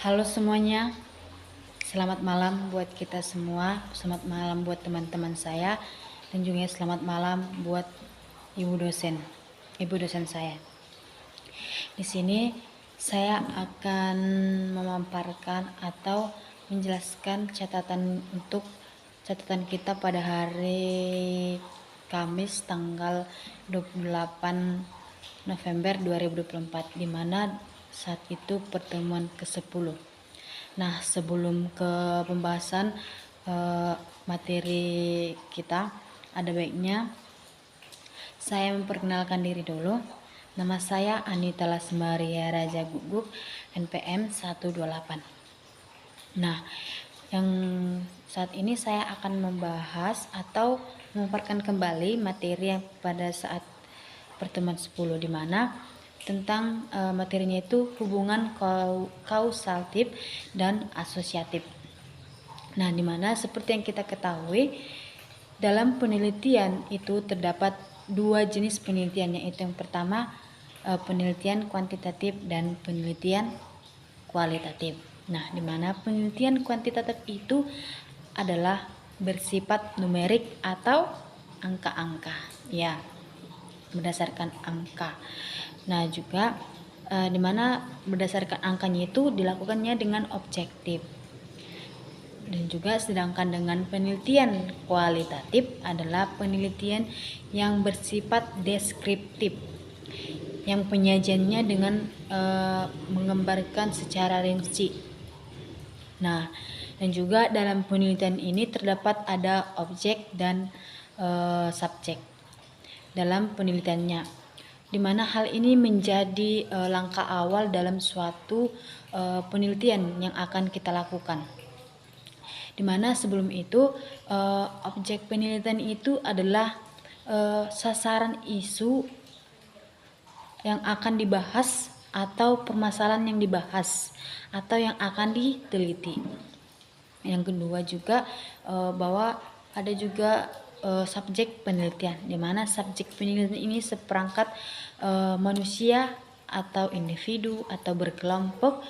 Halo semuanya, selamat malam buat kita semua, selamat malam buat teman-teman saya, dan juga selamat malam buat ibu dosen saya. Di sini saya akan memaparkan atau menjelaskan catatan kita pada hari Kamis tanggal 28 November 2024, di mana saat itu pertemuan ke-10. Nah, sebelum ke pembahasan materi kita, ada baiknya saya memperkenalkan diri dulu. Nama saya Anita Lasmaria Raja Guguk, NPM 128. Nah, yang saat ini saya akan membahas atau memaparkan kembali materi yang pada saat pertemuan 10, di mana tentang materinya itu hubungan kausatif dan asosiatif. Nah, di mana seperti yang kita ketahui, dalam penelitian itu terdapat dua jenis penelitian, yaitu yang pertama penelitian kuantitatif dan penelitian kualitatif. Nah, di mana penelitian kuantitatif itu adalah bersifat numerik atau angka-angka, ya, berdasarkan angka. Nah, juga di mana berdasarkan angkanya itu dilakukannya dengan objektif. Dan juga sedangkan dengan penelitian kualitatif adalah penelitian yang bersifat deskriptif, yang penyajiannya dengan menggambarkan secara rinci. Nah, dan juga dalam penelitian ini terdapat ada objek dan subjek dalam penelitiannya, di mana hal ini menjadi langkah awal dalam suatu penelitian yang akan kita lakukan. Di mana sebelum itu objek penelitian itu adalah sasaran isu yang akan dibahas atau permasalahan yang dibahas atau yang akan diteliti. Yang kedua juga bahwa ada juga subjek penelitian, di mana subjek penelitian ini seperangkat manusia atau individu atau berkelompok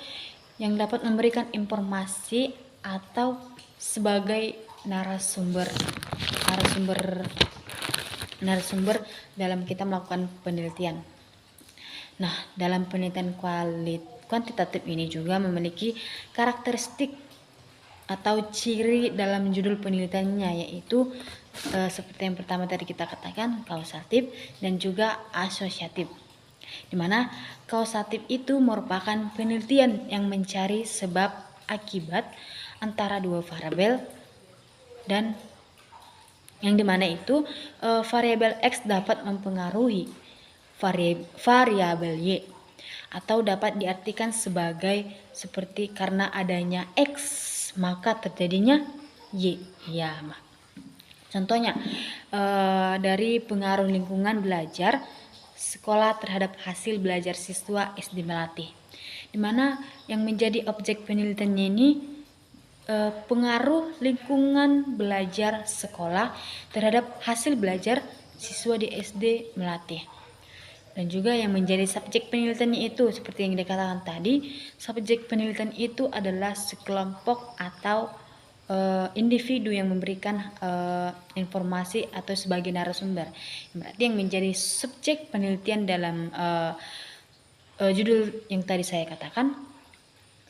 yang dapat memberikan informasi atau sebagai narasumber dalam kita melakukan penelitian. Nah, dalam penelitian kuantitatif ini juga memiliki karakteristik atau ciri dalam judul penelitiannya, yaitu seperti yang pertama tadi kita katakan, kausatif dan juga asosiatif. Di mana kausatif itu merupakan penelitian yang mencari sebab akibat antara dua variabel, dan yang dimana itu variabel X dapat mempengaruhi variabel Y, atau dapat diartikan sebagai seperti karena adanya X maka terjadinya Y. Ya, contohnya dari pengaruh lingkungan belajar sekolah terhadap hasil belajar siswa SD Melati, di mana yang menjadi objek penelitiannya ini pengaruh lingkungan belajar sekolah terhadap hasil belajar siswa di SD Melati. Dan juga yang menjadi subjek penelitiannya itu seperti yang dikatakan tadi, subjek penelitian itu adalah sekelompok atau individu yang memberikan informasi atau sebagai narasumber. Berarti yang menjadi subjek penelitian dalam judul yang tadi saya katakan,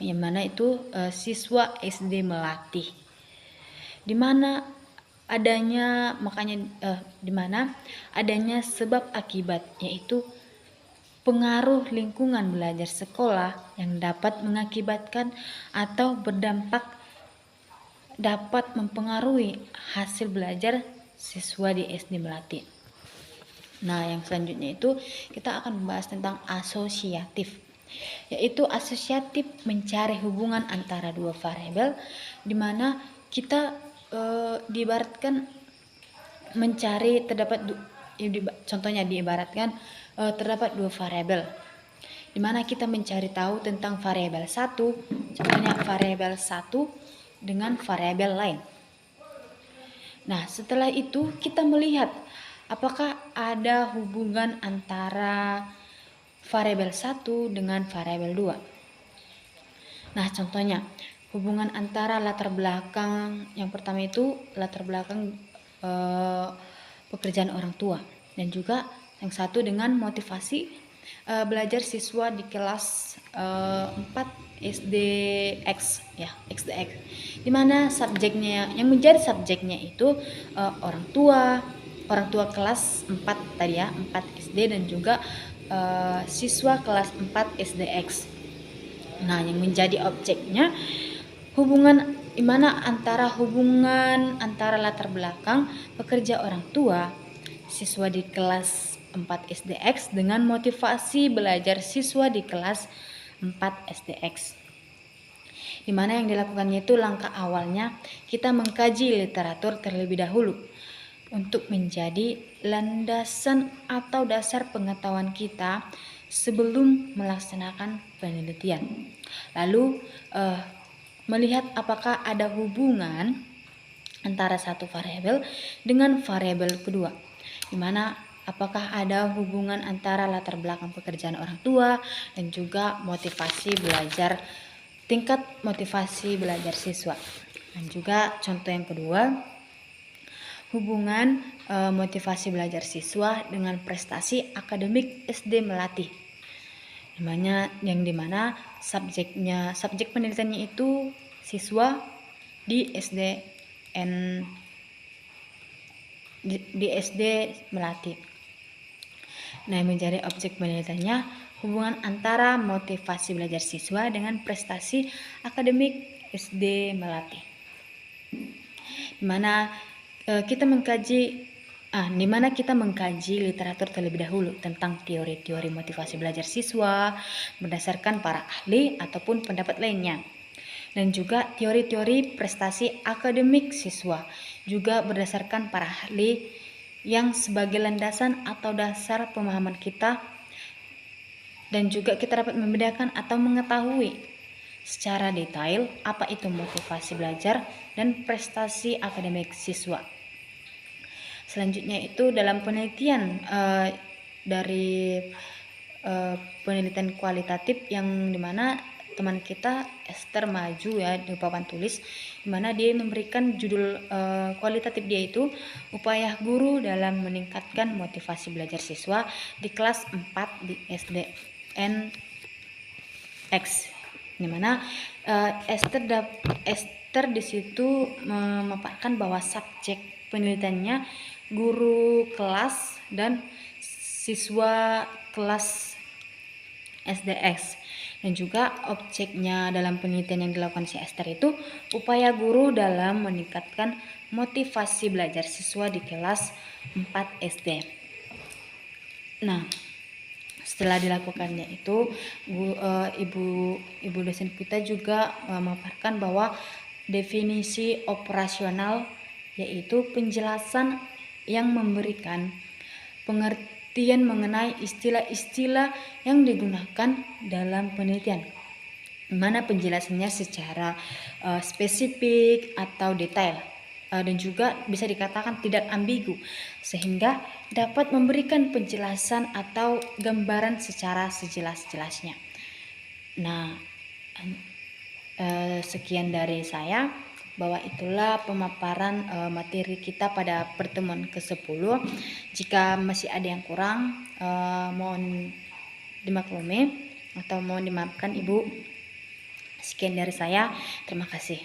yang mana itu siswa SD Melati, di mana adanya sebab akibat, yaitu pengaruh lingkungan belajar sekolah yang dapat mengakibatkan atau berdampak dapat mempengaruhi hasil belajar siswa di SD Melati. Nah, yang selanjutnya itu kita akan membahas tentang asosiatif, yaitu asosiatif mencari hubungan antara dua variabel, di mana kita diibaratkan mencari terdapat dua variabel, di mana kita mencari tahu tentang variabel satu, contohnya variabel satu dengan variabel lain. Nah, setelah itu kita melihat apakah ada hubungan antara variabel 1 dengan variabel 2. Nah, contohnya hubungan antara latar belakang, yang pertama itu latar belakang pekerjaan orang tua, dan juga yang satu dengan motivasi belajar siswa di kelas 4 SDX ya, SDX, dimana subjeknya yang menjadi subjeknya itu orang tua kelas 4 tadi ya, 4 SD, dan juga siswa kelas 4 SDX. Nah, yang menjadi objeknya hubungan antara latar belakang pekerja orang tua siswa di kelas 4 SDX dengan motivasi belajar siswa di kelas 4 SDX. Dimana yang dilakukannya itu langkah awalnya kita mengkaji literatur terlebih dahulu untuk menjadi landasan atau dasar pengetahuan kita sebelum melaksanakan penelitian. Lalu melihat apakah ada hubungan antara satu variabel dengan variabel kedua, di mana apakah ada hubungan antara latar belakang pekerjaan orang tua dan juga tingkat motivasi belajar siswa. Dan juga contoh yang kedua, hubungan motivasi belajar siswa dengan prestasi akademik SD Melati, dimana subjek penelitiannya itu siswa di SD Melati. Nah, menjadi objek penelitiannya hubungan antara motivasi belajar siswa dengan prestasi akademik SD Melati, dimana kita mengkaji literatur terlebih dahulu tentang teori-teori motivasi belajar siswa berdasarkan para ahli ataupun pendapat lainnya, dan juga teori-teori prestasi akademik siswa juga berdasarkan para ahli yang sebagai landasan atau dasar pemahaman kita, dan juga kita dapat membedakan atau mengetahui secara detail apa itu motivasi belajar dan prestasi akademik siswa. Selanjutnya itu dalam penelitian dari penelitian kualitatif, yang dimana teman kita Esther Maju ya di papan tulis, dimana dia memberikan judul kualitatif dia itu upaya guru dalam meningkatkan motivasi belajar siswa di kelas 4 di SDN X, dimana Esther di situ memaparkan bahwa subjek penelitiannya guru kelas dan siswa kelas SDX, dan juga objeknya dalam penelitian yang dilakukan si Esther itu upaya guru dalam meningkatkan motivasi belajar siswa di kelas 4 SD. Nah, setelah dilakukannya itu ibu dosen kita juga memaparkan bahwa definisi operasional yaitu penjelasan yang memberikan pengertian mengenai istilah-istilah yang digunakan dalam penelitian, mana penjelasannya secara spesifik atau detail, dan juga bisa dikatakan tidak ambigu, sehingga dapat memberikan penjelasan atau gambaran secara sejelas-jelasnya. Nah, sekian dari saya, bahwa itulah pemaparan materi kita pada pertemuan ke-10. Jika masih ada yang kurang, mohon dimaklumi atau mohon dimaafkan Ibu. Sekian dari saya, terima kasih.